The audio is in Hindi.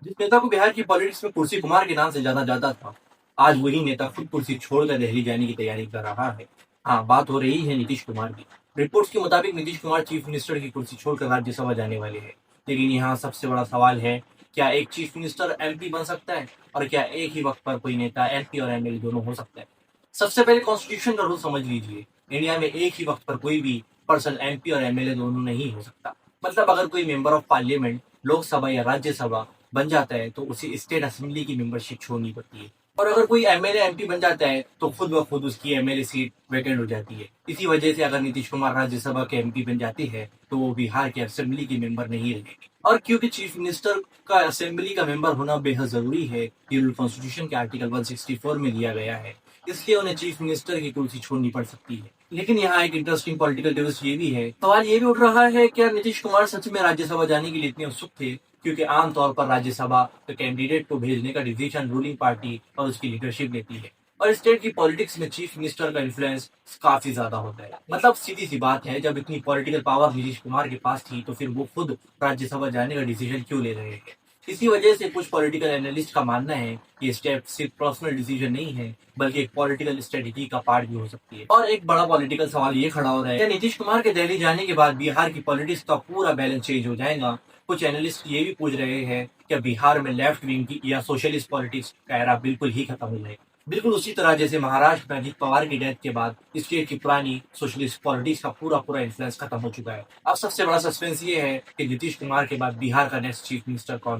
जिस नेता को बिहार की पॉलिटिक्स में कुर्सी कुमार के नाम से जाना जाता था, आज वही नेता खुद कुर्सी छोड़कर दिल्ली जाने की तैयारी कर रहा है। हाँ, बात हो रही है नीतीश कुमार की। रिपोर्ट्स के मुताबिक नीतीश कुमार चीफ मिनिस्टर की कुर्सी छोड़कर राज्यसभा जाने वाले हैं। लेकिन यहाँ सबसे बड़ा सवाल है, क्या एक चीफ मिनिस्टर एमपी बन सकता है? और क्या एक ही वक्त पर कोई नेता एमपी और एमएलए दोनों हो सकता है? सबसे पहले कॉन्स्टिट्यूशन का रूल समझ लीजिए। इंडिया में एक ही वक्त पर कोई भी पर्सन एमपी और एमएलए दोनों नहीं हो सकता। मतलब अगर कोई मेंबर ऑफ पार्लियामेंट लोकसभा या राज्यसभा बन जाता है तो उसे स्टेट असेंबली की मेंबरशिप छोड़नी पड़ती है। और अगर कोई एमएलए एमपी बन जाता है तो खुद ब खुद उसकी एमएलए सीट वैकेंट हो जाती है। इसी वजह से अगर नीतीश कुमार राज्यसभा के एमपी बन जाते हैं तो वो बिहार के असेंबली की मेंबर नहीं रहेगी। और क्योंकि चीफ मिनिस्टर का असेंबली का मेंबर होना बेहद जरूरी है, ये रूल कॉन्स्टिट्यूशन के आर्टिकल 164 में दिया गया है, इसलिए उन्हें चीफ मिनिस्टर की कुर्सी छोड़नी पड़ सकती है। लेकिन यहाँ एक इंटरेस्टिंग पॉलिटिकल डिबेट ये भी है, सवाल ये भी उठ रहा है, क्या नीतीश कुमार सच में राज्यसभा जाने के लिए इतने उत्सुक थे? क्योंकि आमतौर पर राज्यसभा तो कैंडिडेट को भेजने का डिसीजन रूलिंग पार्टी और उसकी लीडरशिप लेती है। और स्टेट की पॉलिटिक्स में चीफ मिनिस्टर का इन्फ्लुएंस काफी ज्यादा होता है। मतलब सीधी सी बात है, जब इतनी पॉलिटिकल पावर नीतीश कुमार के पास थी तो फिर वो खुद राज्यसभा जाने का डिसीजन क्यों ले रहे हैं? इसी वजह से कुछ पॉलिटिकल एनालिस्ट का मानना है कि ये स्टेप सिर्फ पर्सनल डिसीजन नहीं है, बल्कि एक पॉलिटिकल स्ट्रेटेजी का पार्ट भी हो सकती है। और एक बड़ा पॉलिटिकल सवाल ये खड़ा हो रहा है, क्या नीतीश कुमार के दिल्ली जाने के बाद बिहार की पॉलिटिक्स का पूरा बैलेंस चेंज हो जाएगा? कुछ एनालिस्ट ये भी पूछ रहे हैं कि बिहार में लेफ्ट विंग की या सोशलिस्ट पॉलिटिक्स का एरा बिल्कुल ही खत्म हो जाएगा। बिल्कुल उसी तरह जैसे महाराष्ट्र में अजित पवार की डेथ के बाद स्टेट की पुरानी सोशलिस्ट पॉलिटिक्स का पूरा पूरा इन्फ्लुएंस खत्म हो चुका है। अब सबसे बड़ा सस्पेंस ये है कि नीतीश कुमार के बाद बिहार का नेक्स्ट चीफ मिनिस्टर कौन